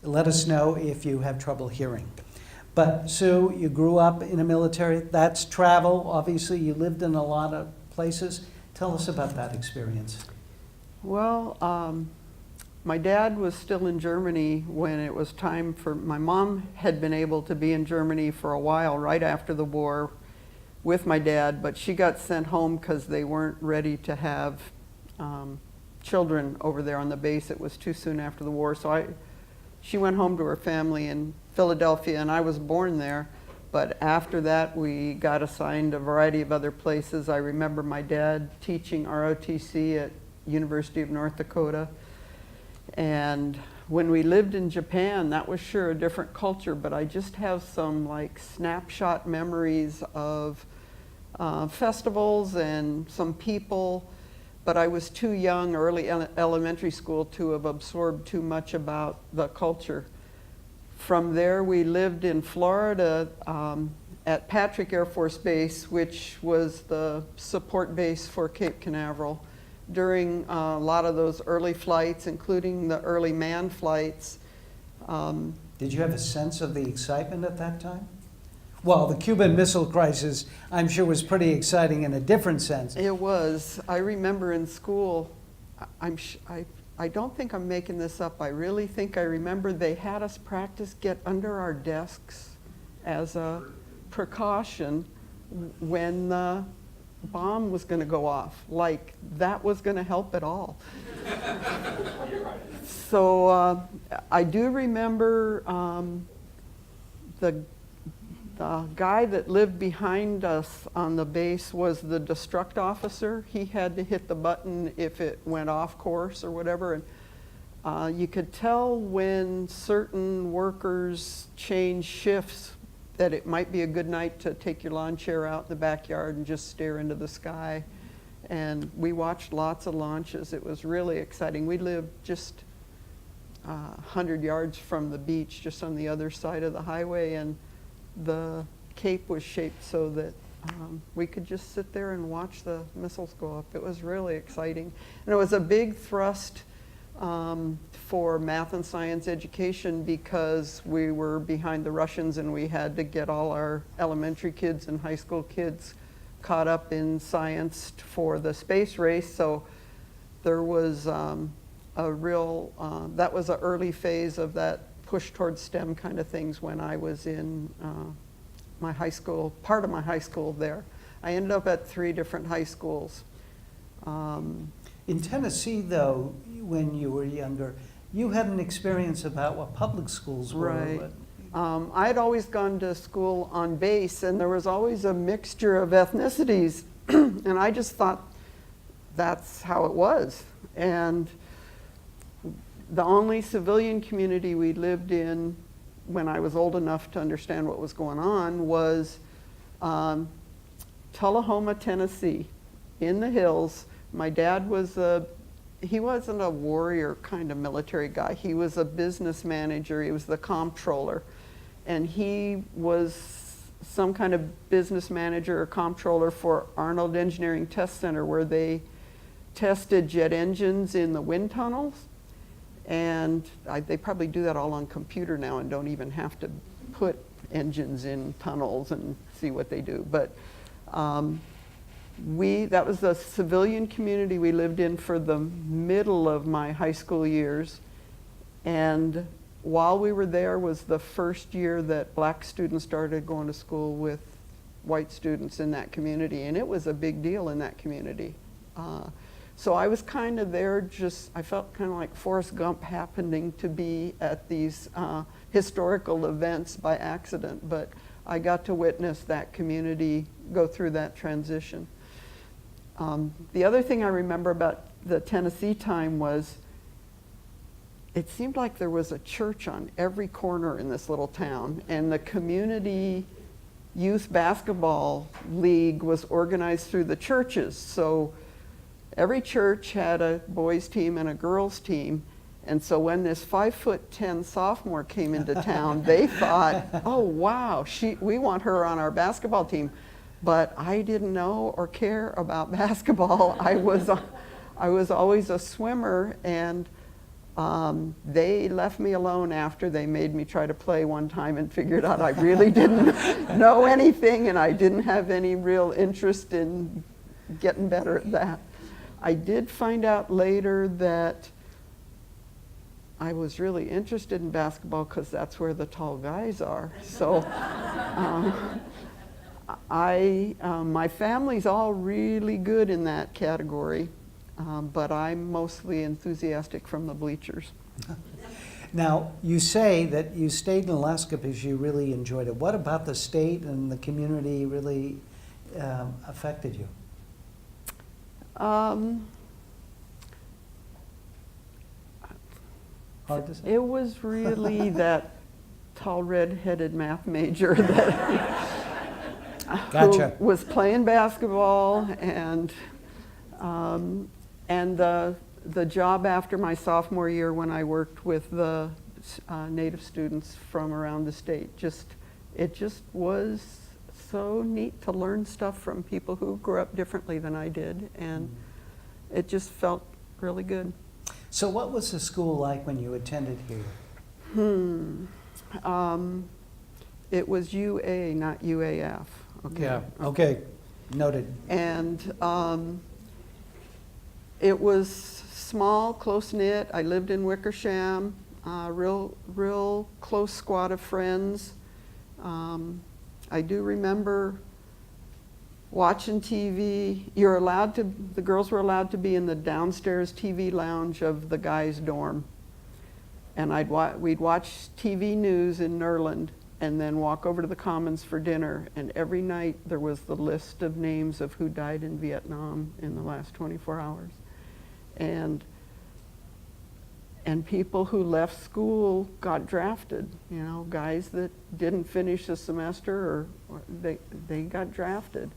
Let us know if you have trouble hearing. But Sue, you grew up in a military. That's travel. Obviously, you lived in a lot of places. Tell us about that experience. Well, my dad was still in Germany when it was time for, my mom had been able to be in Germany for a while right after the war with my dad, but she got sent home because they weren't ready to have children over there on the base. It was too soon after the war. So she went home to her family in Philadelphia, and I was born there. But after that, we got assigned a variety of other places. I remember my dad teaching ROTC at University of North Dakota. And when we lived in Japan, that was sure a different culture, but I just have some like snapshot memories of festivals and some people, but I was too young, early elementary school, to have absorbed too much about the culture. From there, we lived in Florida at Patrick Air Force Base, which was the support base for Cape Canaveral, during a lot of those early flights, including the early manned flights. Did you have a sense of the excitement at that time? Well, the Cuban Missile Crisis, I'm sure, was pretty exciting in a different sense. It was. I remember in school, I don't think I'm making this up. I really think I remember they had us practice get under our desks as a precaution when the bomb was going to go off. Like that was going to help at all. So I do remember the guy that lived behind us on the base was the destruct officer. He had to hit the button if it went off course or whatever. And you could tell when certain workers changed shifts that it might be a good night to take your lawn chair out in the backyard and just stare into the sky. And we watched lots of launches. It was really exciting. We lived just 100 yards from the beach, just on the other side of the highway, and the Cape was shaped so that we could just sit there and watch the missiles go up. It was really exciting. And it was a big thrust for math and science education because we were behind the Russians and we had to get all our elementary kids and high school kids caught up in science for the space race. So there was a real, that was an early phase of that push towards STEM kind of things when I was in my high school, part of my high school there. I ended up at 3 different high schools. In Tennessee, though, when you were younger, you had an experience about what public schools were. Right. I had always gone to school on base, and there was always a mixture of ethnicities, and I just thought that's how it was. And the only civilian community we lived in when I was old enough to understand what was going on was Tullahoma, Tennessee, in the hills. My dad was he wasn't a warrior kind of military guy. He was a business manager. He was the comptroller. And he was some kind of business manager or comptroller for Arnold Engineering Test Center, where they tested jet engines in the wind tunnels. And they probably do that all on computer now and don't even have to put engines in tunnels and see what they do. But that was the civilian community we lived in for the middle of my high school years. And while we were there was the first year that black students started going to school with white students in that community. And it was a big deal in that community. So I was kind of there I felt kind of like Forrest Gump happening to be at these historical events by accident, but I got to witness that community go through that transition. The other thing I remember about the Tennessee time was it seemed like there was a church on every corner in this little town, and the community youth basketball league was organized through the churches. So every church had a boys team and a girls team. And so when this 5'10" sophomore came into town, they thought, oh wow, we want her on our basketball team. But I didn't know or care about basketball. I was always a swimmer, and They left me alone after they made me try to play one time and figured out I really didn't know anything and I didn't have any real interest in getting better at that. I did find out later that I was really interested in basketball because that's where the tall guys are. So my family's all really good in that category, but I'm mostly enthusiastic from the bleachers. Now, you say that you stayed in Alaska because you really enjoyed it. What about the state and the community really affected you? Hard to say. It was really that tall red-headed math major that Gotcha. who was playing basketball, and the job after my sophomore year when I worked with the Native students from around the state. It just was so neat to learn stuff from people who grew up differently than I did, and it just felt really good. So what was the school like when you attended here? It was UA, not UAF. Okay. Yeah, okay, noted. And it was small, close-knit. I lived in Wickersham, real close squad of friends. I do remember watching TV. The girls were allowed to be in the downstairs TV lounge of the guys' dorm. And we'd watch TV news in Nerland and then walk over to the Commons for dinner. And every night there was the list of names of who died in Vietnam in the last 24 hours. And people who left school got drafted, you know, guys that didn't finish a semester or they got drafted.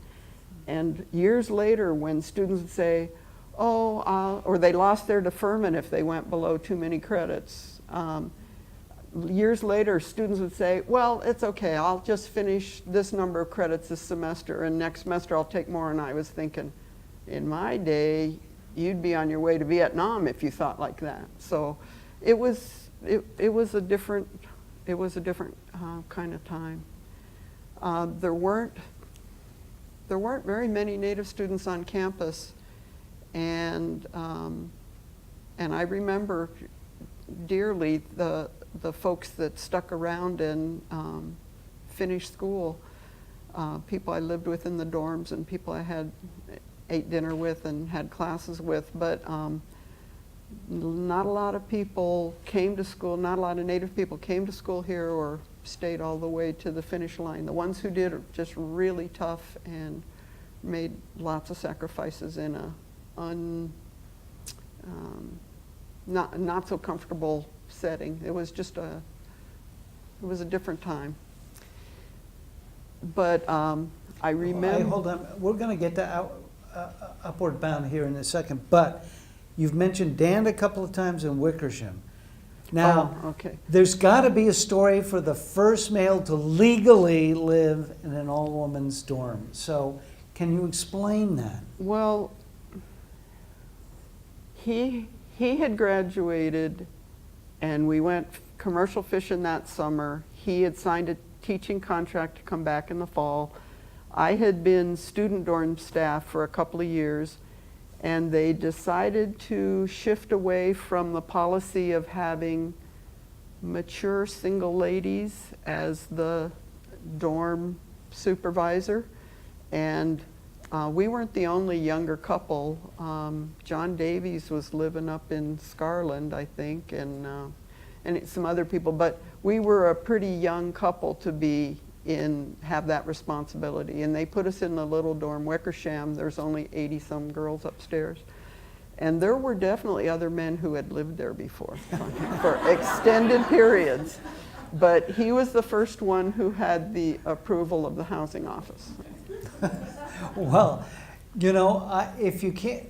And years later, when students would say, or they lost their deferment if they went below too many credits, years later, students would say, well, it's okay, I'll just finish this number of credits this semester, and next semester I'll take more. And I was thinking, in my day, you'd be on your way to Vietnam if you thought like that. So it was a different kind of time. There weren't very many Native students on campus, and I remember dearly the folks that stuck around and finished school, people I lived with in the dorms and people I ate dinner with and had classes with, but not a lot of people came to school, not a lot of Native people came to school here or stayed all the way to the finish line. The ones who did are just really tough and made lots of sacrifices in a not so comfortable setting. It was just it was a different time. But I remember. Hold on, we're going to get to Upward Bound here in a second, but you've mentioned Dan a couple of times in Wickersham. Now, okay. There's got to be a story for the first male to legally live in an all-women's dorm. So can you explain that? Well, he had graduated and we went commercial fishing that summer. He had signed a teaching contract to come back in the fall. I had been student dorm staff for a couple of years, and they decided to shift away from the policy of having mature single ladies as the dorm supervisor. And we weren't the only younger couple. John Davies was living up in Scarland, I think, and some other people. But we were a pretty young couple to have that responsibility. And they put us in the little dorm, Wickersham. There's only 80-some girls upstairs. And there were definitely other men who had lived there before for extended periods. But he was the first one who had the approval of the housing office. Well, you know, if you can't,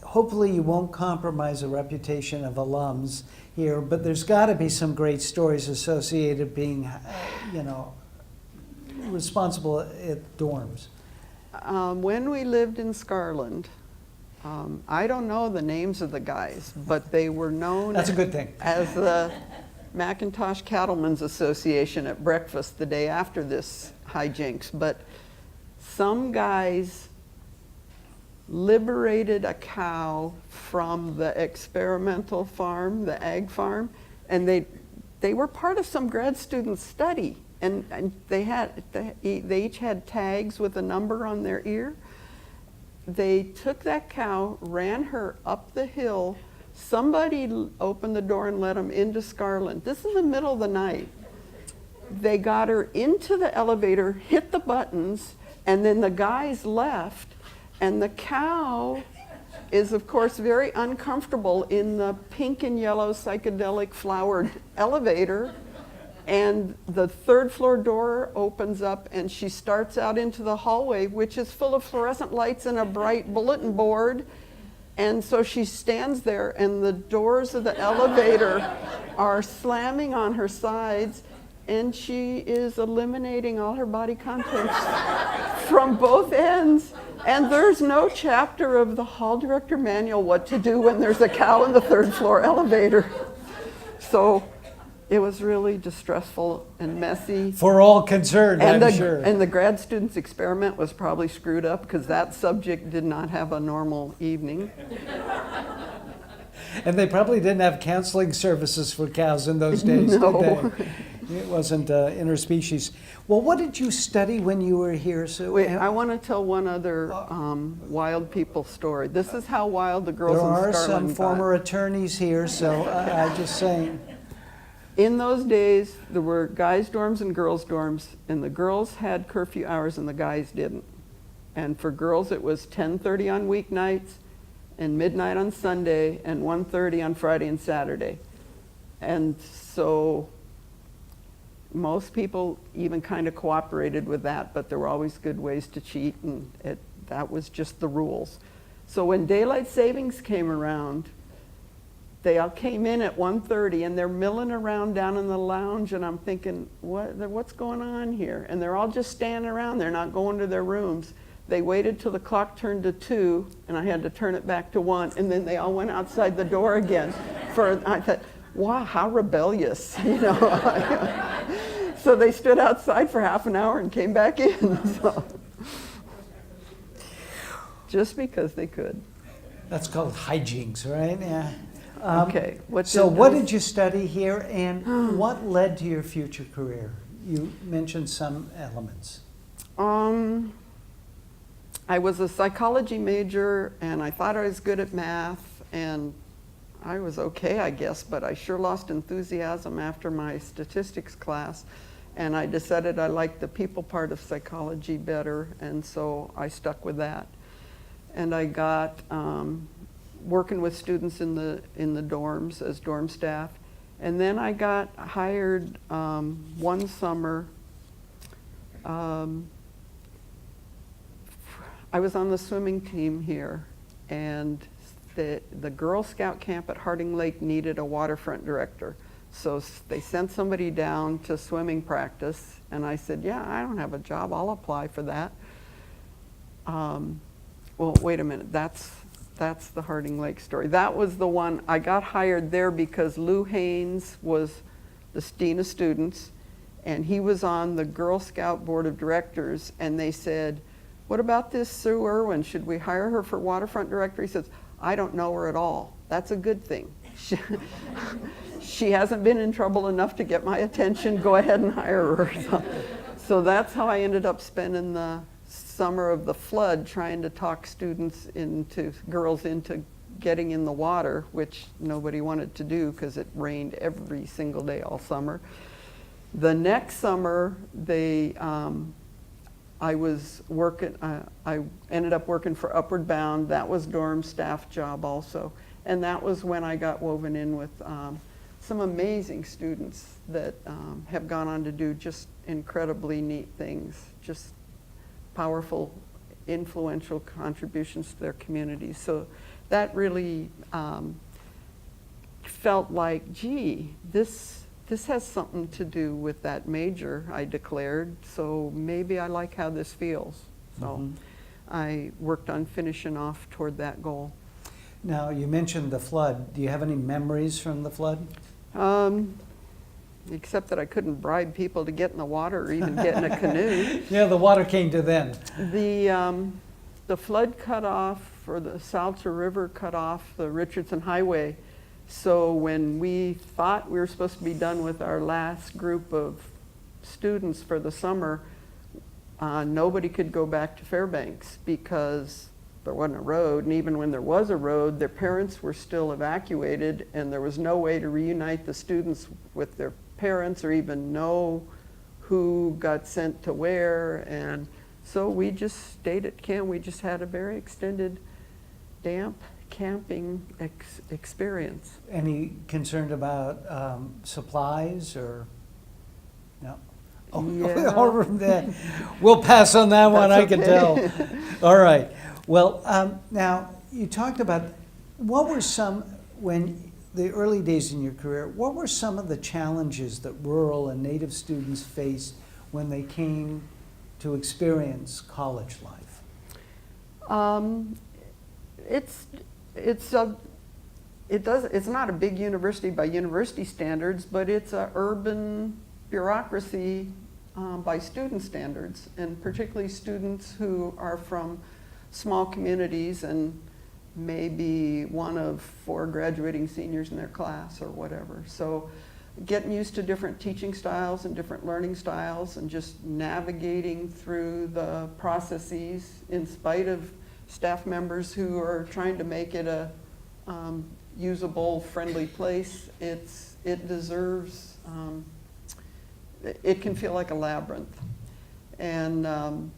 hopefully you won't compromise the reputation of alums here, but there's got to be some great stories associated being, you know, responsible at dorms. When we lived in Scarland, I don't know the names of the guys, but they were known That's a good thing. as the Macintosh Cattlemen's Association at breakfast the day after this hijinks. But some guys liberated a cow from the experimental farm, the ag farm, and they were part of some grad student study. And they each had tags with a number on their ear. They took that cow, ran her up the hill. Somebody opened the door and let them into Scarland. This is the middle of the night. They got her into the elevator, hit the buttons, and then the guys left. And the cow is, of course, very uncomfortable in the pink and yellow psychedelic flowered elevator. And the third floor door opens up and she starts out into the hallway, which is full of fluorescent lights and a bright bulletin board. And so she stands there and the doors of the elevator are slamming on her sides and she is eliminating all her body contents from both ends. And there's no chapter of the hall director manual what to do when there's a cow in the third floor elevator. So it was really distressful and messy. For all concerned, I'm sure. And the grad student's experiment was probably screwed up because that subject did not have a normal evening. And they probably didn't have counseling services for cows in those days, No. did they? It wasn't interspecies. Well, what did you study when you were here, Sue? Wait, I want to tell one other wild people story. This is how wild the girls There in are Scarland some got. former attorneys here, so I'm just saying. In those days, there were guys' dorms and girls' dorms, and the girls had curfew hours and the guys didn't. And for girls, it was 10:30 on weeknights, and midnight on Sunday, and 1:30 on Friday and Saturday. And so most people even kind of cooperated with that, but there were always good ways to cheat, and that was just the rules. So when daylight savings came around, they all came in at 1:30 and they're milling around down in the lounge, and I'm thinking, what's going on here? And they're all just standing around. They're not going to their rooms. They waited till the clock turned to 2, and I had to turn it back to 1, and then they all went outside the door again. I thought, wow, how rebellious, you know. So they stood outside for half an hour and came back in. So. Just because they could. That's called hijinks, right? Yeah. Okay. What did you study here, and what led to your future career? You mentioned some elements. I was a psychology major, and I thought I was good at math, and I was okay, I guess, but I sure lost enthusiasm after my statistics class, and I decided I liked the people part of psychology better, and so I stuck with that. And I got working with students in the dorms as dorm staff. And then I got hired one summer. I was on the swimming team here, and the Girl Scout camp at Harding Lake needed a waterfront director. So they sent somebody down to swimming practice, and I said, yeah, I don't have a job, I'll apply for that. Well, wait a minute, that's the Harding Lake story. That was the one, I got hired there because Lou Haynes was the dean of students, and he was on the Girl Scout board of directors, and they said, what about this Sue Irwin? Should we hire her for waterfront director? He says, I don't know her at all. That's a good thing. She hasn't been in trouble enough to get my attention. Go ahead and hire her. So that's how I ended up spending the summer of the flood trying to talk girls into getting in the water, which nobody wanted to do because it rained every single day all summer. The next summer, I was working, I ended up working for Upward Bound. That was dorm staff job also. And that was when I got woven in with some amazing students that have gone on to do just incredibly neat things, just powerful, influential contributions to their communities. So that really felt like, gee, this has something to do with that major I declared, so maybe I like how this feels. So I worked on finishing off toward that goal. Now, you mentioned the flood. Do you have any memories from the flood? Except that I couldn't bribe people to get in the water or even get in a canoe. Yeah, the water came to them. The flood cut off, or the Salter River cut off the Richardson Highway. So when we thought we were supposed to be done with our last group of students for the summer, nobody could go back to Fairbanks because there wasn't a road. And even when there was a road, their parents were still evacuated, and there was no way to reunite the students with their parents or even know who got sent to where. And so we just stayed at camp. We just had a very extended damp camping experience. Any concerned about supplies or no? Oh, Yeah. over that. We'll pass on that one, I That's can okay. tell. All right. Well, now you talked about what were some, when the early days in your career, what were some of the challenges that rural and Native students faced when they came to experience college life? It's not a big university by university standards, but it's a urban bureaucracy by student standards, and particularly students who are from small communities and maybe one of 4 graduating seniors in their class or whatever. So getting used to different teaching styles and different learning styles and just navigating through the processes in spite of staff members who are trying to make it a usable, friendly place. It deserves, it can feel like a labyrinth. And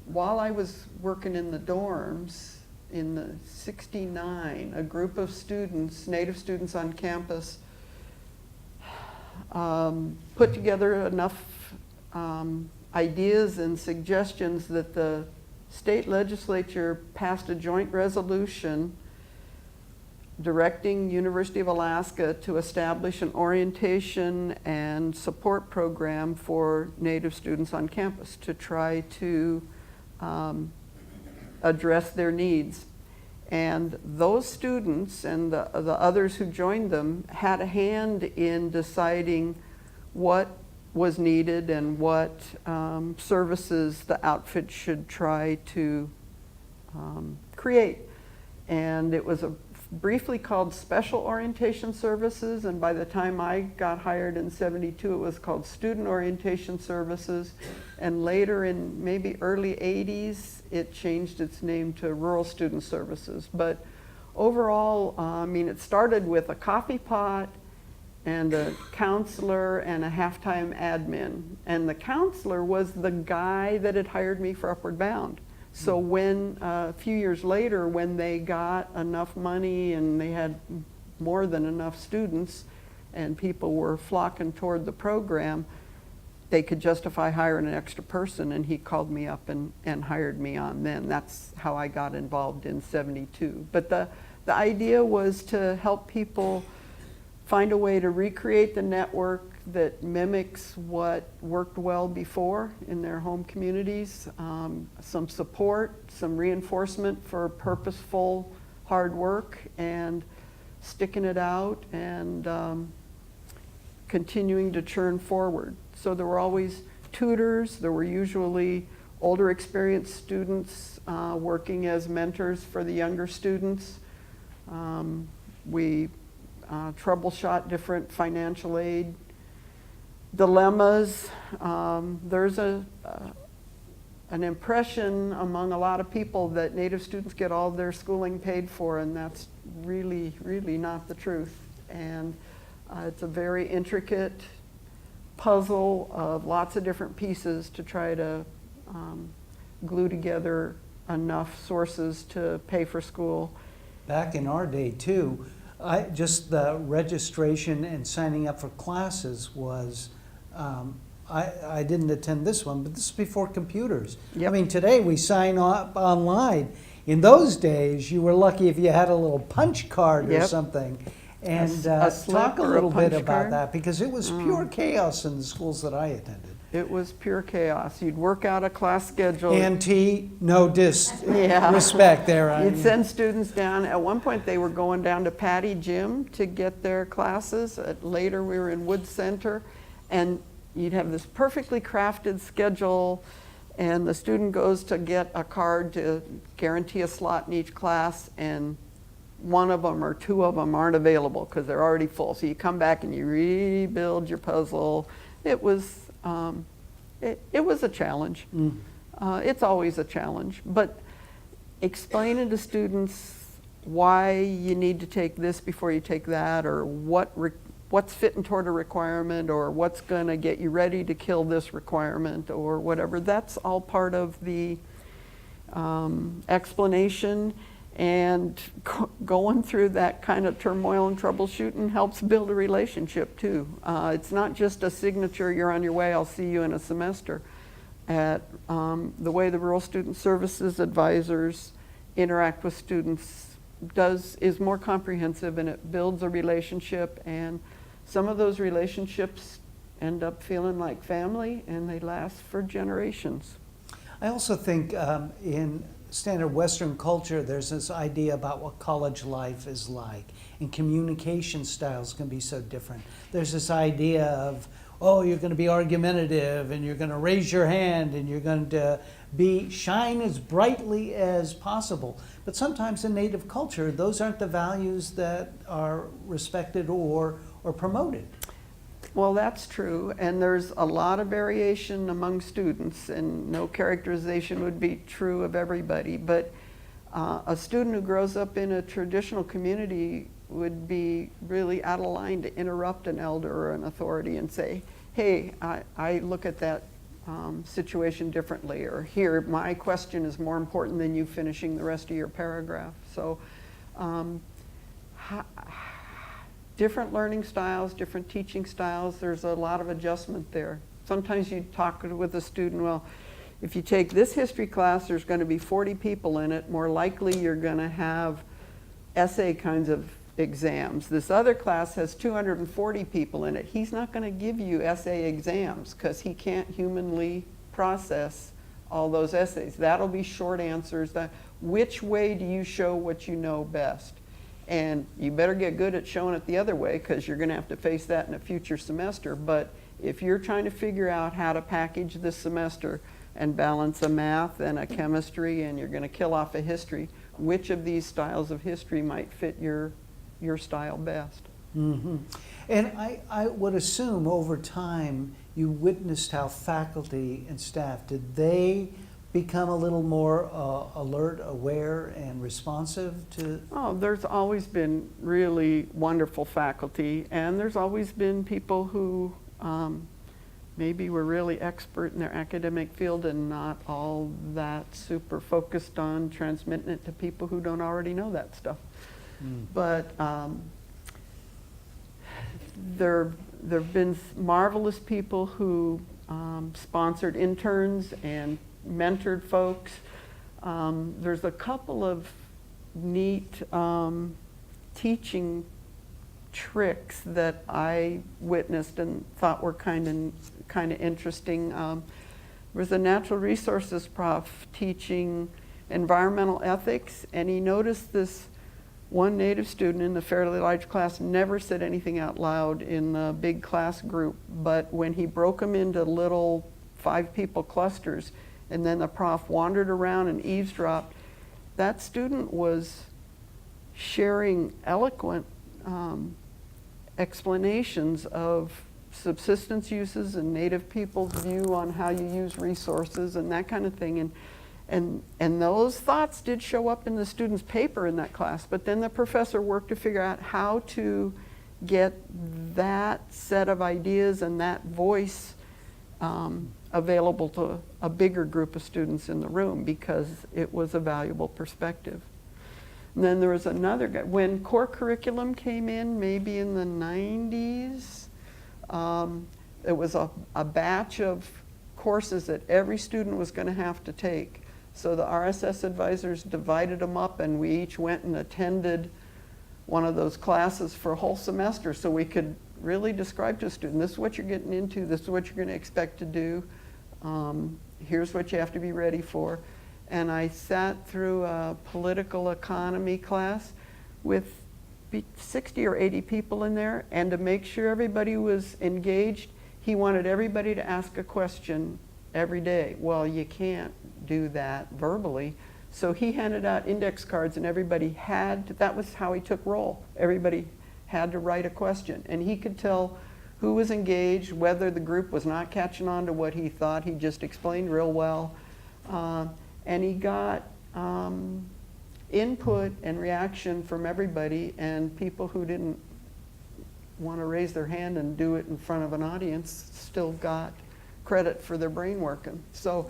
while I was working in the dorms in the '69, a group of students, Native students on campus, put together enough ideas and suggestions that the state legislature passed a joint resolution directing University of Alaska to establish an orientation and support program for Native students on campus to try to address their needs. And those students and the others who joined them had a hand in deciding what was needed and what services the outfit should try to create. And it was briefly called Special Orientation Services, and by the time I got hired in '72, it was called Student Orientation Services, and later in maybe early '80s, it changed its name to Rural Student Services. But overall, I mean, it started with a coffee pot and a counselor and a half-time admin, and the counselor was the guy that had hired me for Upward Bound. So when, a few years later, when they got enough money and they had more than enough students and people were flocking toward the program, they could justify hiring an extra person, and he called me up and hired me on then. That's how I got involved in '72. But the idea was to help people find a way to recreate the network that mimics what worked well before in their home communities, some support, some reinforcement for purposeful hard work, and sticking it out and continuing to churn forward. So there were always tutors. There were usually older experienced students working as mentors for the younger students. We troubleshot different financial aid dilemmas. There's an impression among a lot of people that Native students get all their schooling paid for, and that's really, really not the truth. And it's a very intricate puzzle of lots of different pieces to try to glue together enough sources to pay for school. Back in our day too, just the registration and signing up for classes was, I didn't attend this one, but this is before computers. Yep. I mean, today we sign up online. In those days, you were lucky if you had a little punch card or Yep. something. And A slip talk a or a little bit punch about card? that, because it was pure chaos in the schools that I attended. It was pure chaos. You'd work out a class schedule. No Yeah. respect there. You'd send students down. At one point, they were going down to Patty Gym to get their classes. Later, we were in Wood Center. And you'd have this perfectly crafted schedule, and the student goes to get a card to guarantee a slot in each class, and one of them or two of them aren't available because they're already full. So you come back and you rebuild your puzzle. It was a challenge. It's always a challenge, but explaining to students why you need to take this before you take that, or what's fitting toward a requirement, or what's going to get you ready to kill this requirement, or whatever, that's all part of the explanation. And going through that kind of turmoil and troubleshooting helps build a relationship too. It's not just a signature, you're on your way, I'll see you in a semester. The way the Rural Student Services advisors interact with students is more comprehensive, and it builds a relationship, and some of those relationships end up feeling like family, and they last for generations. I also think in standard Western culture, there's this idea about what college life is like, and communication styles can be so different. There's this idea of, oh, you're going to be argumentative, and you're going to raise your hand, and you're going to shine as brightly as possible. But sometimes in Native culture, those aren't the values that are respected or promoted. Well, that's true, and there's a lot of variation among students, and no characterization would be true of everybody, but a student who grows up in a traditional community would be really out of line to interrupt an elder or an authority and say, hey, I look at that situation differently, or here, my question is more important than you finishing the rest of your paragraph. So different learning styles, different teaching styles, there's a lot of adjustment there. Sometimes you talk with a student, well, if you take this history class, there's going to be 40 people in it. More likely you're going to have essay kinds of exams. This other class has 240 people in it. He's not going to give you essay exams because he can't humanly process all those essays. That'll be short answers. Which way do you show what you know best? And you better get good at showing it the other way, because you're going to have to face that in a future semester. But if you're trying to figure out how to package this semester and balance a math and a chemistry, and you're going to kill off a history, which of these styles of history might fit your style best? Mm-hmm. And I would assume over time you witnessed how faculty and staff, did they become a little more alert, aware, and responsive to? Oh, there's always been really wonderful faculty, and there's always been people who maybe were really expert in their academic field and not all that super focused on transmitting it to people who don't already know that stuff. But there have been marvelous people who sponsored interns and mentored folks. There's a couple of neat teaching tricks that I witnessed and thought were kind of interesting. There was a natural resources prof teaching environmental ethics, and he noticed this one Native student in the fairly large class never said anything out loud in the big class group, but when he broke them into little 5-people clusters, and then the prof wandered around and eavesdropped, that student was sharing eloquent explanations of subsistence uses and Native people's view on how you use resources and that kind of thing. And those thoughts did show up in the student's paper in that class, but then the professor worked to figure out how to get that set of ideas and that voice available to a bigger group of students in the room, because it was a valuable perspective. And then there was another guy, when core curriculum came in, maybe in the 90s, it was a batch of courses that every student was going to have to take. So the RSS advisors divided them up, and we each went and attended one of those classes for a whole semester, so we could really describe to a student, this is what you're getting into, this is what you're going to expect to do, here's what you have to be ready for. And I sat through a political economy class with 60 or 80 people in there, and to make sure everybody was engaged, he wanted everybody to ask a question every day. Well, you can't do that verbally. So he handed out index cards, and everybody had to, that was how he took roll. Everybody had to write a question, and he could tell who was engaged, whether the group was not catching on to what he thought. He just explained real well. And he got input and reaction from everybody, and people who didn't want to raise their hand and do it in front of an audience still got credit for their brain working. So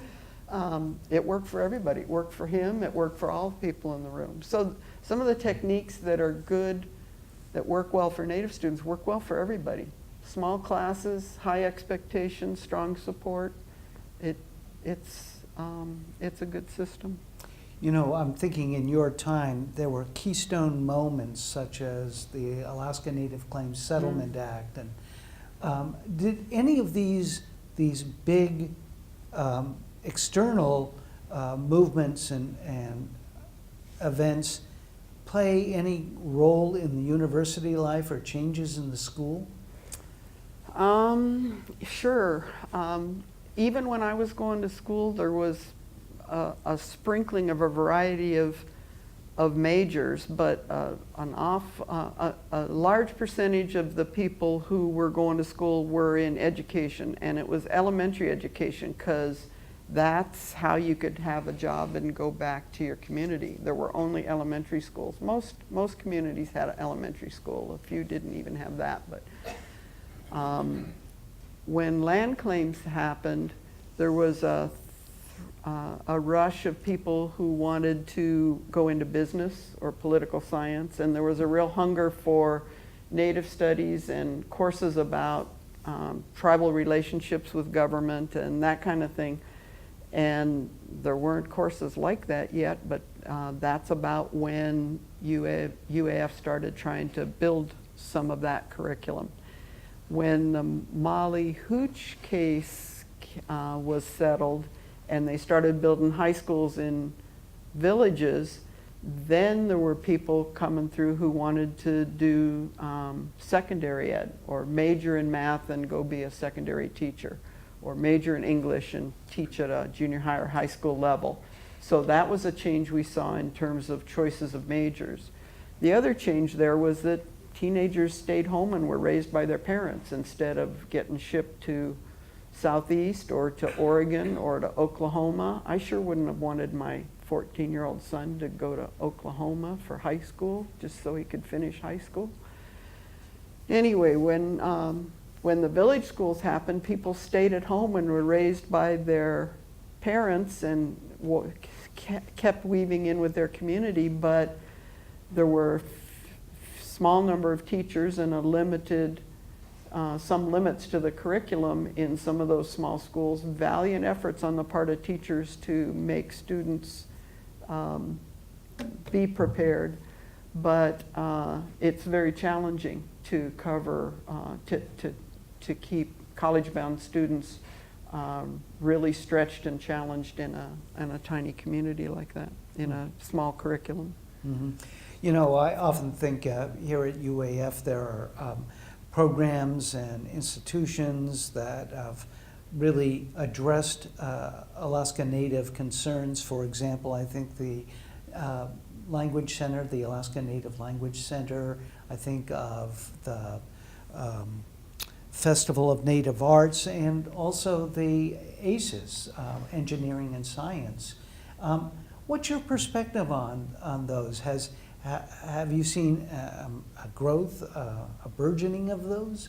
it worked for everybody. It worked for him. It worked for all the people in the room. So some of the techniques that are good, that work well for Native students, work well for everybody. Small classes, high expectations, strong support. It's a good system. You know, I'm thinking in your time, there were keystone moments such as the Alaska Native Claims Settlement Act. And did any of these big external movements and events play any role in the university life or changes in the school? Sure. Even when I was going to school, there was a sprinkling of a variety of majors, but a large percentage of the people who were going to school were in education, and it was elementary education, because that's how you could have a job and go back to your community. There were only elementary schools. Most communities had an elementary school. A few didn't even have that. But when land claims happened, there was a rush of people who wanted to go into business or political science, and there was a real hunger for Native studies and courses about tribal relationships with government and that kind of thing. And there weren't courses like that yet, but that's about when UAF started trying to build some of that curriculum. When the Molly Hooch case was settled and they started building high schools in villages, then there were people coming through who wanted to do secondary ed, or major in math and go be a secondary teacher, or major in English and teach at a junior high or high school level. So that was a change we saw in terms of choices of majors. The other change there was that teenagers stayed home and were raised by their parents instead of getting shipped to Southeast or to Oregon or to Oklahoma. I sure wouldn't have wanted my 14-year-old son to go to Oklahoma for high school just so he could finish high school. Anyway, when the village schools happened, people stayed at home and were raised by their parents and kept weaving in with their community, but there were small number of teachers and a limited, some limits to the curriculum in some of those small schools. Valiant efforts on the part of teachers to make students be prepared, but it's very challenging to cover, to keep college-bound students really stretched and challenged in a tiny community like that, in a small curriculum. Mm-hmm. You know, I often think here at UAF there are programs and institutions that have really addressed Alaska Native concerns. For example, I think the Language Center, the Alaska Native Language Center, I think of the Festival of Native Arts, and also the ACES, Engineering and Science. What's your perspective on those? Have you seen a growth, a burgeoning of those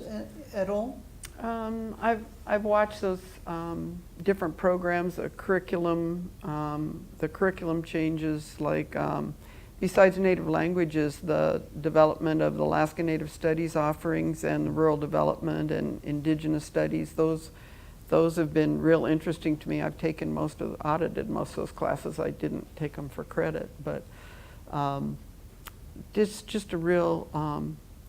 at all? I've watched those different programs, the curriculum changes, like besides Native languages, the development of the Alaska Native Studies offerings and the rural development and Indigenous studies. Those have been real interesting to me. I've taken audited most of those classes. I didn't take them for credit, but it's just a real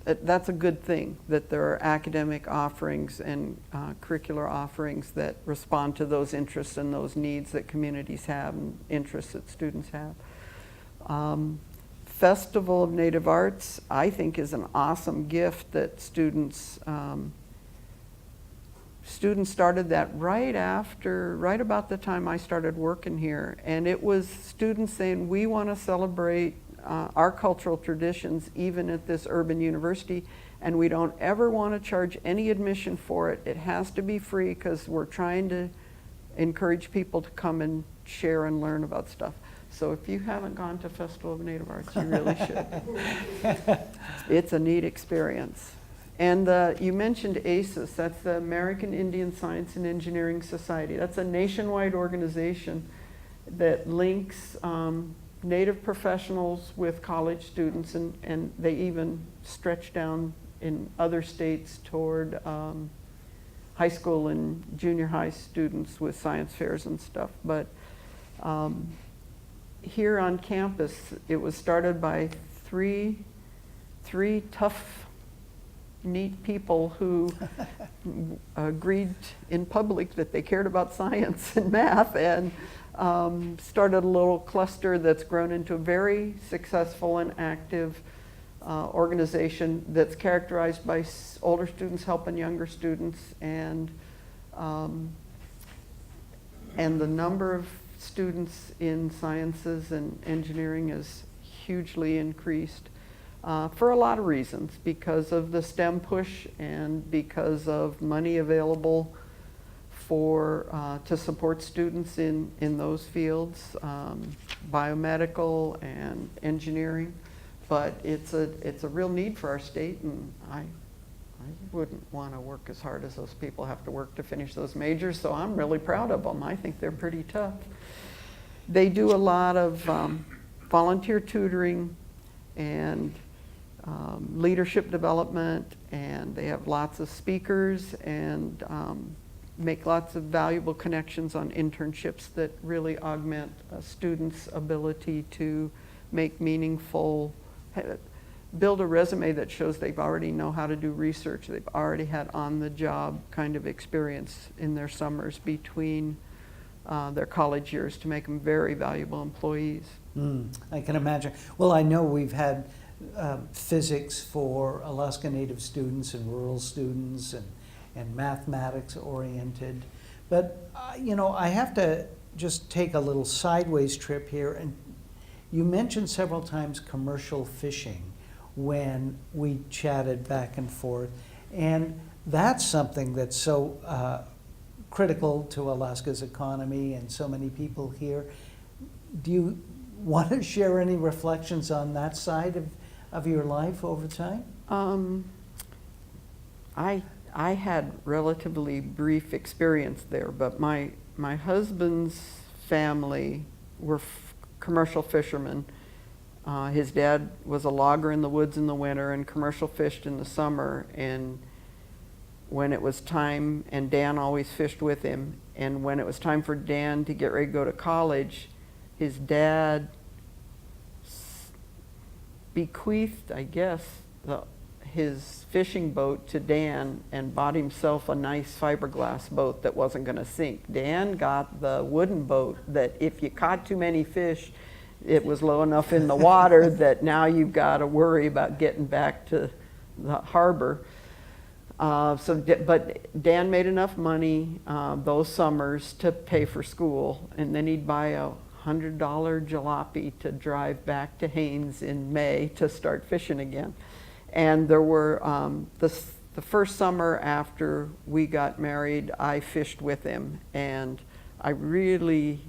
that's a good thing, that there are academic offerings and curricular offerings that respond to those interests and those needs that communities have and interests that students have. Festival of Native Arts, I think, is an awesome gift that students started that right about the time I started working here. And it was students saying, we want to celebrate our cultural traditions even at this urban university, and we don't ever want to charge any admission for it. It has to be free because we're trying to encourage people to come and share and learn about stuff. So if you haven't gone to Festival of Native Arts, you really should. It's a neat experience. And you mentioned ACES, that's the American Indian Science and Engineering Society. That's a nationwide organization that links Native professionals with college students, and they even stretch down in other states toward high school and junior high students with science fairs and stuff. But here on campus, it was started by three tough, neat people who agreed in public that they cared about science and math, and started a little cluster that's grown into a very successful and active organization that's characterized by older students helping younger students, and the number of students in sciences and engineering is hugely increased for a lot of reasons, because of the STEM push and because of money available to support students in those fields, biomedical and engineering. But it's a real need for our state, and I wouldn't want to work as hard as those people have to work to finish those majors, so I'm really proud of them. I think they're pretty tough. They do a lot of volunteer tutoring and leadership development, and they have lots of speakers and make lots of valuable connections on internships that really augment a student's ability to make meaningful, build a resume that shows they've already know how to do research, they've already had on-the-job kind of experience in their summers between their college years, to make them very valuable employees. I can imagine. Well, I know we've had physics for Alaska Native students and rural students, and mathematics oriented. But, you know, I have to just take a little sideways trip here. And you mentioned several times commercial fishing when we chatted back and forth. And that's something that's so critical to Alaska's economy and so many people here. Do you want to share any reflections on that side of your life over time? I had relatively brief experience there, but my husband's family were commercial fishermen. His dad was a logger in the woods in the winter and commercial fished in the summer, and when it was time, and Dan always fished with him, and when it was time for Dan to get ready to go to college, his dad bequeathed, I guess, his fishing boat to Dan and bought himself a nice fiberglass boat that wasn't going to sink. Dan got the wooden boat that if you caught too many fish, it was low enough in the water that now you've got to worry about getting back to the harbor. But Dan made enough money those summers to pay for school, and then he'd buy a $100 jalopy to drive back to Haines in May to start fishing again. And there were, the first summer after we got married, I fished with him, and I really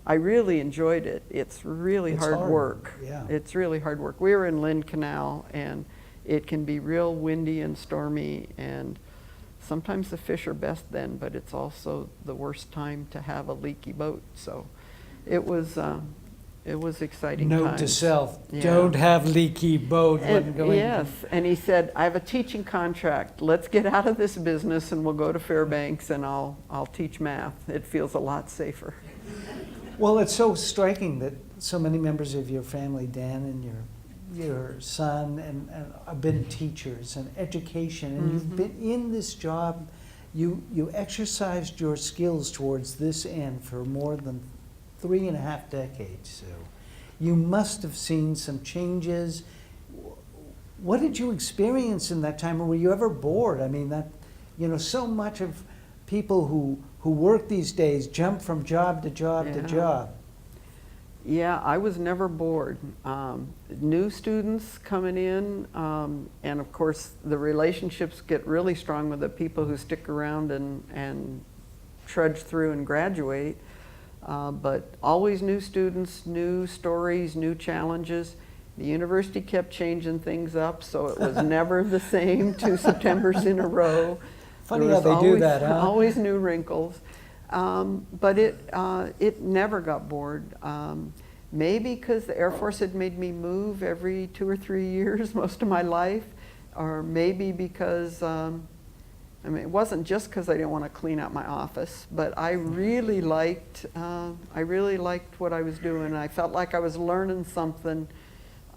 enjoyed it. It's really hard work. Yeah. It's really hard work. We were in Lynn Canal, and it can be real windy and stormy, and sometimes the fish are best then, but it's also the worst time to have a leaky boat. So it was exciting Note times. to self, Yeah. don't have leaky boat when going. Yes, and he said, I have a teaching contract. Let's get out of this business and we'll go to Fairbanks and I'll teach math. It feels a lot safer. Well, it's so striking that so many members of your family, Dan and your your son and have been teachers and education, and you've been in this job. You exercised your skills towards this end for more than 3.5 decades, Sue. You must have seen some changes. What did you experience in that time, or were you ever bored? I mean, so much of people who work these days jump from job to job to job. Yeah, I was never bored. New students coming in, and of course the relationships get really strong with the people who stick around and trudge through and graduate. But always new students, new stories, new challenges. The university kept changing things up, so it was never the same 2 Septembers in a row. Funny how they do that, huh? Always new wrinkles. But it never got bored. Maybe because the Air Force had made me move every 2 or 3 years most of my life, or maybe because, it wasn't just because I didn't want to clean out my office, but I really liked what I was doing. I felt like I was learning something.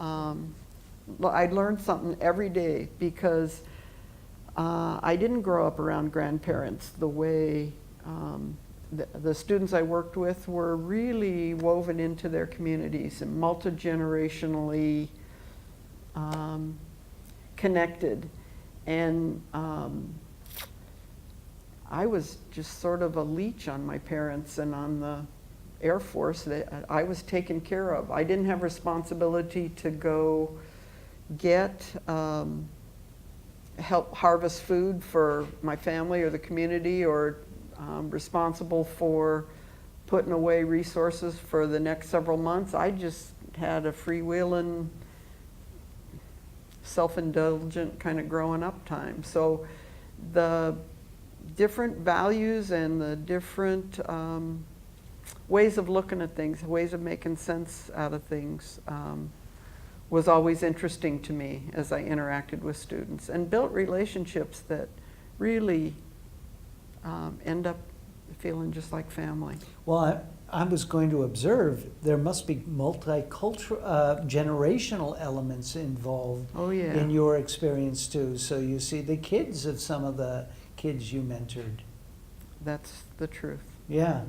I learned something every day because I didn't grow up around grandparents the way the students I worked with were really woven into their communities and multi-generationally connected. And I was just sort of a leech on my parents and on the Air Force. That I was taken care of. I didn't have responsibility to go get help harvest food for my family or the community, or responsible for putting away resources for the next several months. I just had a freewheeling, self-indulgent kind of growing up time. So the different values and the different ways of looking at things, ways of making sense out of things, was always interesting to me as I interacted with students and built relationships that really end up feeling just like family. Well, I was going to observe there must be multicultural, generational elements involved in your experience too. So you see the kids of some of the kids you mentored. That's the truth. Yeah.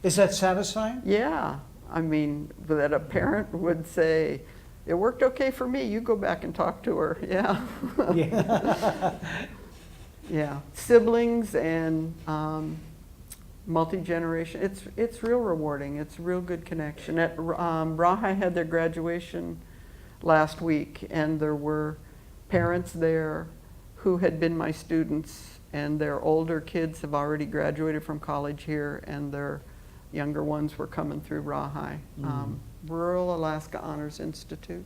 Is that satisfying? Yeah. I mean, that a parent would say, it worked okay for me, you go back and talk to her. Yeah. Yeah. Yeah. Siblings and multi-generation, it's real rewarding. It's a real good connection. At Rahi had their graduation last week, and there were parents there who had been my students, and their older kids have already graduated from college here, and their younger ones were coming through Rahi. Rural Alaska Honors Institute.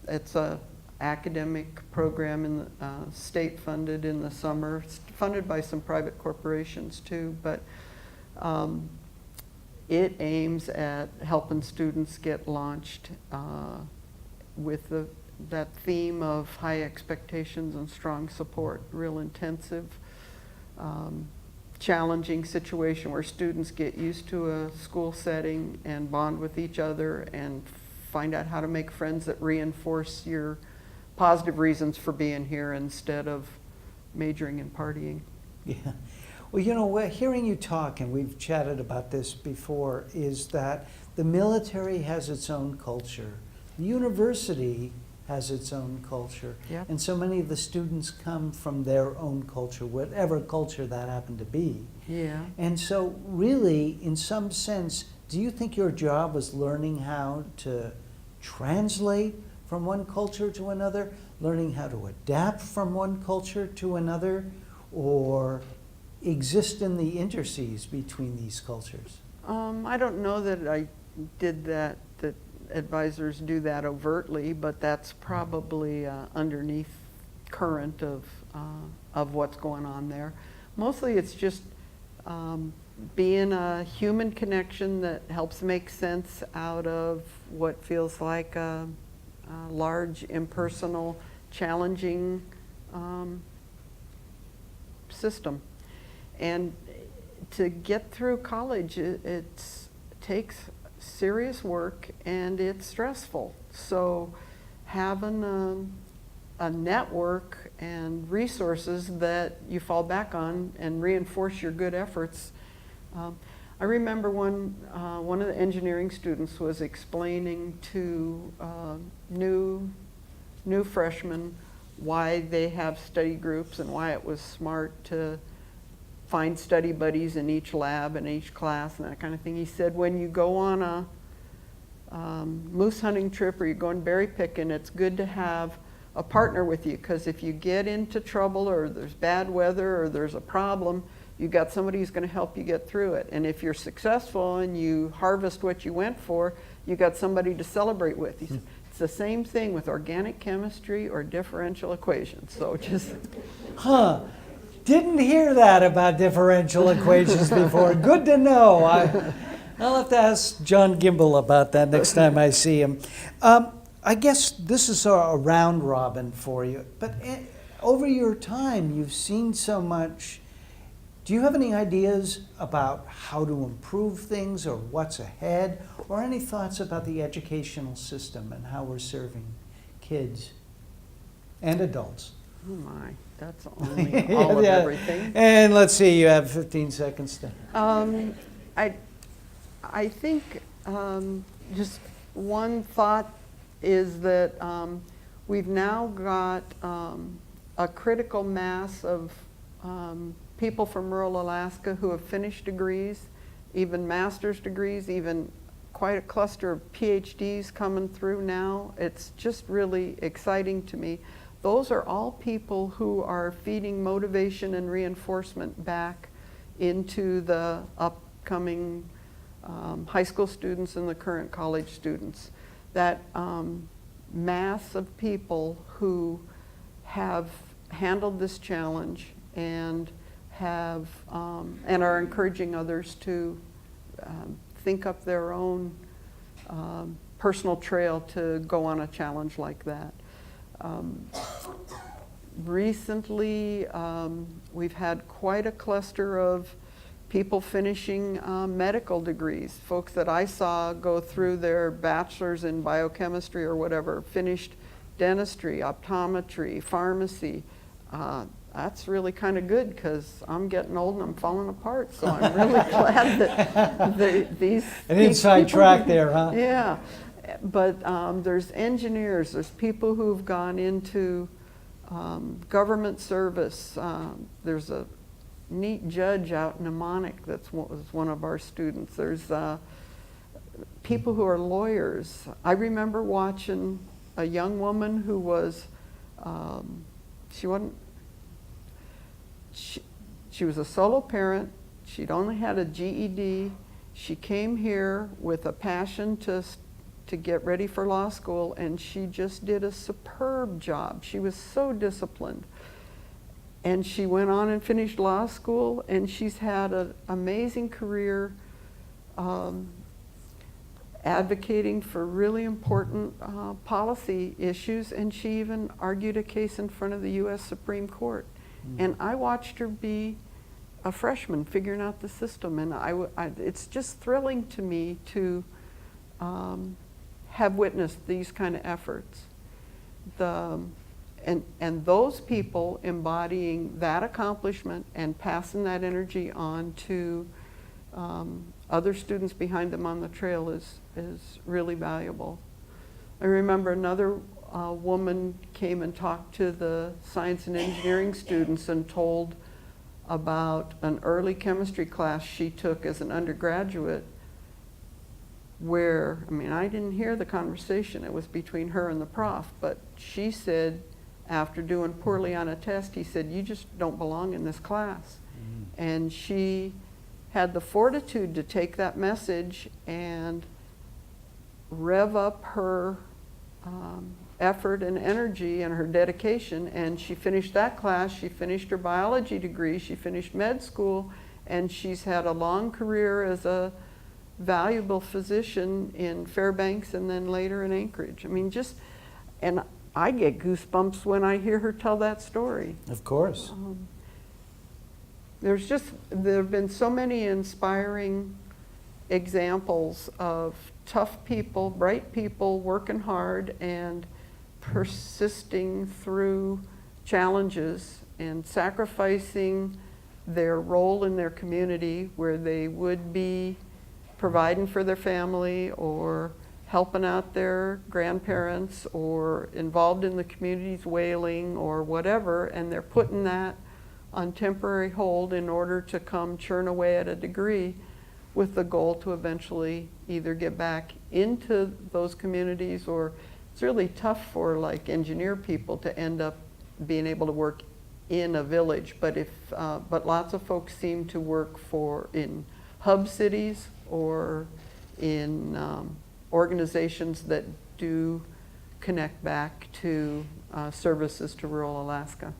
It's a academic program in the, state funded in the summer. It's funded by some private corporations too, but it aims at helping students get launched with that theme of high expectations and strong support, real intensive, challenging situation where students get used to a school setting and bond with each other and find out how to make friends that reinforce your positive reasons for being here instead of majoring in partying. Yeah. Well, you know, hearing you talk, and we've chatted about this before, is that the military has its own culture. The university has its own culture. Yep. And so many of the students come from their own culture, whatever culture that happened to be. Yeah. And so really, in some sense, do you think your job was learning how to translate from one culture to another, learning how to adapt from one culture to another, or exist in the interstices between these cultures? I don't know that I did that advisors do that overtly, but that's probably underneath current of what's going on there. Mostly it's just being a human connection that helps make sense out of what feels like a large, impersonal, challenging system. And to get through college, it takes serious work and it's stressful. So having a network and resources that you fall back on and reinforce your good efforts. I remember one of the engineering students was explaining to new freshmen why they have study groups and why it was smart to find study buddies in each lab and each class and that kind of thing. He said, when you go on a moose hunting trip or you're going berry picking, it's good to have a partner with you, because if you get into trouble or there's bad weather or there's a problem, you got somebody who's going to help you get through it. And if you're successful and you harvest what you went for, you got somebody to celebrate with. It's the same thing with organic chemistry or differential equations. So just Didn't hear that about differential equations before. Good to know. I'll have to ask John Gimbel about that next time I see him. I guess this is a round robin for you, but over your time, you've seen so much. Do you have any ideas about how to improve things or what's ahead, or any thoughts about the educational system and how we're serving kids and adults? Oh my, that's only all of everything. And let's see, you have 15 seconds to. I think just one thought is that we've now got a critical mass of people from rural Alaska who have finished degrees, even master's degrees, even quite a cluster of PhDs coming through now. It's just really exciting to me. Those are all people who are feeding motivation and reinforcement back into the upcoming high school students and the current college students. That mass of people who have handled this challenge and have and are encouraging others to think up their own personal trail to go on a challenge like that. Recently, we've had quite a cluster of people finishing medical degrees. Folks that I saw go through their bachelor's in biochemistry or whatever, finished dentistry, optometry, pharmacy. That's really kind of good, because I'm getting old and I'm falling apart. So I'm really glad that these An inside track there, huh? Yeah. But there's engineers, there's people who've gone into government service. There's a neat judge out in Mnemonic that was one of our students. There's people who are lawyers. I remember watching a young woman who was, she was a solo parent. She'd only had a GED. She came here with a passion to get ready for law school, and she just did a superb job. She was so disciplined. And she went on and finished law school, and she's had an amazing career advocating for really important policy issues, and she even argued a case in front of the U.S. Supreme Court. And I watched her be a freshman figuring out the system, and it's just thrilling to me to have witnessed these kind of efforts. And those people embodying that accomplishment and passing that energy on to other students behind them on the trail is really valuable. I remember another woman came and talked to the science and engineering students and told about an early chemistry class she took as an undergraduate, where, I mean, I didn't hear the conversation, it was between her and the prof, but she said, after doing poorly on a test, he said, "You just don't belong in this class." And she had the fortitude to take that message and rev up her effort and energy and her dedication, and she finished that class. She finished her biology degree, she finished med school, and she's had a long career as a valuable physician in Fairbanks and then later in Anchorage. I mean, and I get goosebumps when I hear her tell that story. Of course. There have been so many inspiring examples of tough people, bright people, working hard and persisting through challenges and sacrificing their role in their community where they would be providing for their family or helping out their grandparents or involved in the community's whaling or whatever, and they're putting that on temporary hold in order to come churn away at a degree with the goal to eventually either get back into those communities, or it's really tough for like engineer people to end up being able to work in a village, but lots of folks seem to work in hub cities or in organizations that do connect back to services to rural Alaska.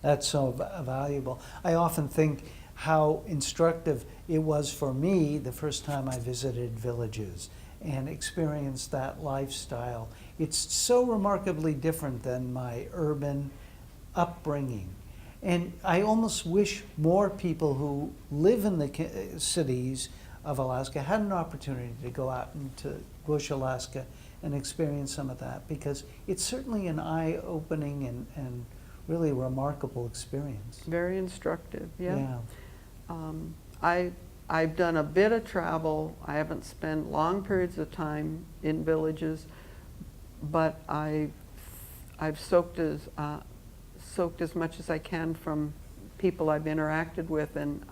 That's so valuable. I often think how instructive it was for me the first time I visited villages and experienced that lifestyle. It's so remarkably different than my urban upbringing. And I almost wish more people who live in the cities of Alaska had an opportunity to go out into bush Alaska and experience some of that, because it's certainly an eye-opening and really remarkable experience. Very instructive, yeah. Yeah. I've done a bit of travel. I haven't spent long periods of time in villages, but I've soaked as much as I can from people I've interacted with. And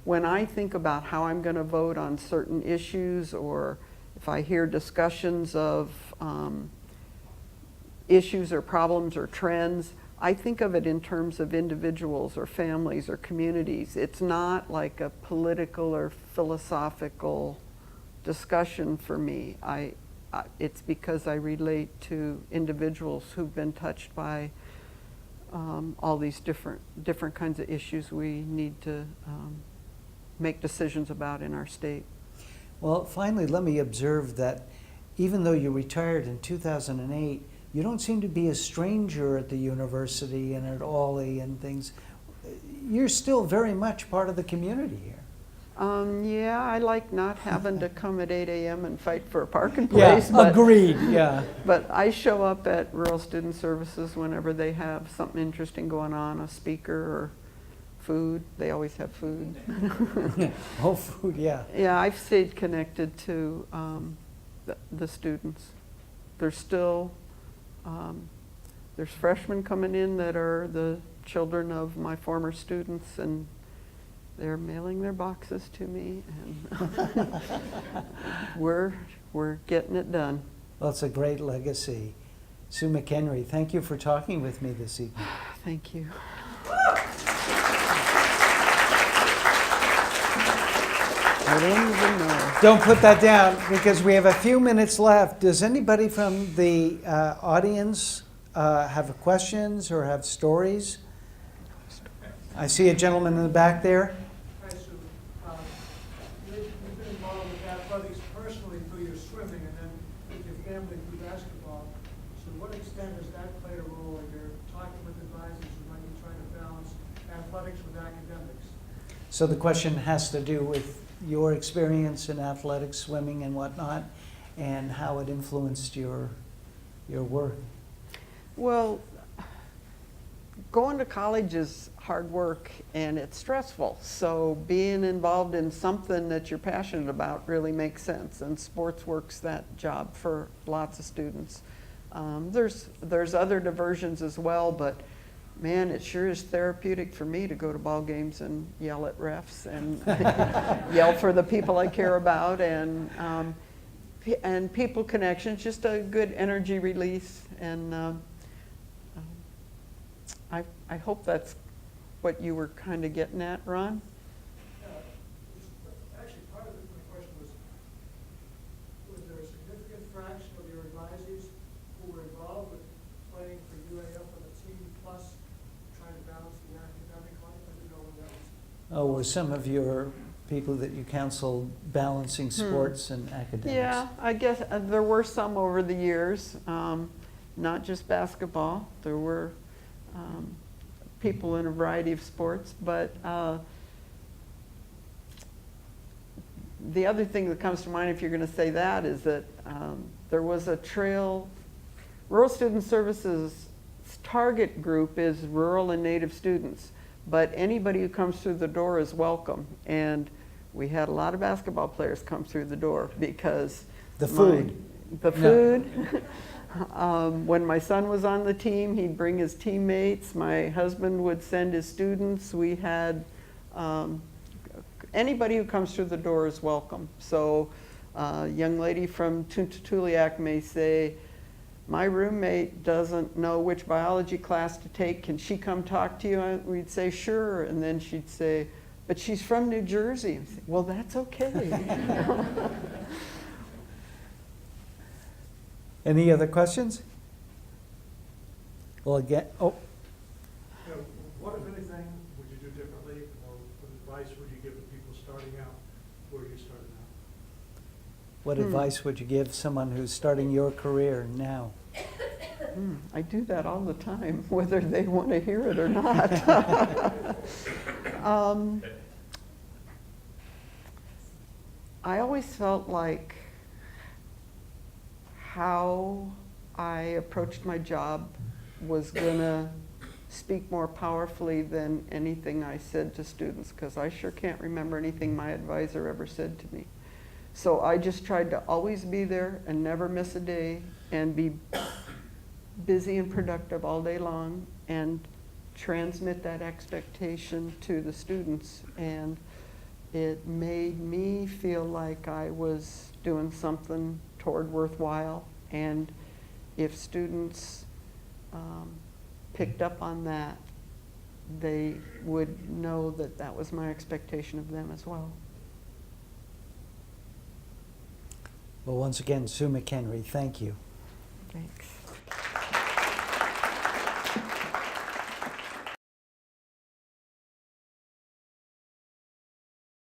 when I think about how I'm going to vote on certain issues, or if I hear discussions of issues or problems or trends, I think of it in terms of individuals or families or communities. It's not like a political or philosophical discussion for me. It's because I relate to individuals who've been touched by all these different kinds of issues we need to make decisions about in our state. Well, finally, let me observe that even though you retired in 2008, you don't seem to be a stranger at the university and at Ollie and things. You're still very much part of the community here. Yeah, I like not having to come at 8 a.m. and fight for a parking place. Yeah, agreed, yeah. But I show up at Rural Student Services whenever they have something interesting going on, a speaker or food. They always have food. Oh, food, yeah. Yeah, I've stayed connected to the students. There's still, there's freshmen coming in that are the children of my former students, and they're mailing their boxes to me, and we're getting it done. Well, it's a great legacy. Sue McHenry, thank you for talking with me this evening. Thank you. I don't even know. Don't put that down, because we have a few minutes left. Does anybody from the audience have questions or have stories? I see a gentleman in the back there. Hi, Sue. You've been involved with athletics personally through your swimming and then with your family through basketball. So to what extent has that played a role in your talking with advisors who might be trying to balance athletics with academics? So the question has to do with your experience in athletics, swimming and whatnot, and how it influenced your work. Well, going to college is hard work and it's stressful. So being involved in something that you're passionate about really makes sense. And sports works that job for lots of students. There's other diversions as well, but man, it sure is therapeutic for me to go to ball games and yell at refs and yell for the people I care about, and people connection. It's just a good energy release, and I hope that's what you were kind of getting at, Ron. Actually, part of my question was there a significant fraction of your advisors who were involved with playing for UAF on the team plus trying to balance the academic life? I didn't know whether that was. Oh, were some of your people that you counseled balancing sports and academics? Yeah, I guess there were some over the years, not just basketball. There were people in a variety of sports, but The other thing that comes to mind, if you're going to say that, is that there was a trail. Rural Student Services' target group is rural and native students, but anybody who comes through the door is welcome. And we had a lot of basketball players come through the door because The food. The food. When my son was on the team, he'd bring his teammates. My husband would send his students. We had anybody who comes through the door is welcome. So a young lady from Tutuliak may say, my roommate doesn't know which biology class to take. Can she come talk to you? We'd say, sure. And then she'd say, but she's from New Jersey. I'd say, well, that's okay. Any other questions? Well, again, oh, You know, what, if anything, would you do differently, or what advice would you give to people starting out where you started out? what advice would you give someone who's starting your career now? I do that all the time, whether they want to hear it or not. I always felt like how I approached my job was going to speak more powerfully than anything I said to students, because I sure can't remember anything my advisor ever said to me. So I just tried to always be there and never miss a day and be busy and productive all day long and transmit that expectation to the students. And it made me feel like I was doing something toward worthwhile. And if students picked up on that, they would know that that was my expectation of them as well. Well, once again, Sue McHenry, thank you. Thanks.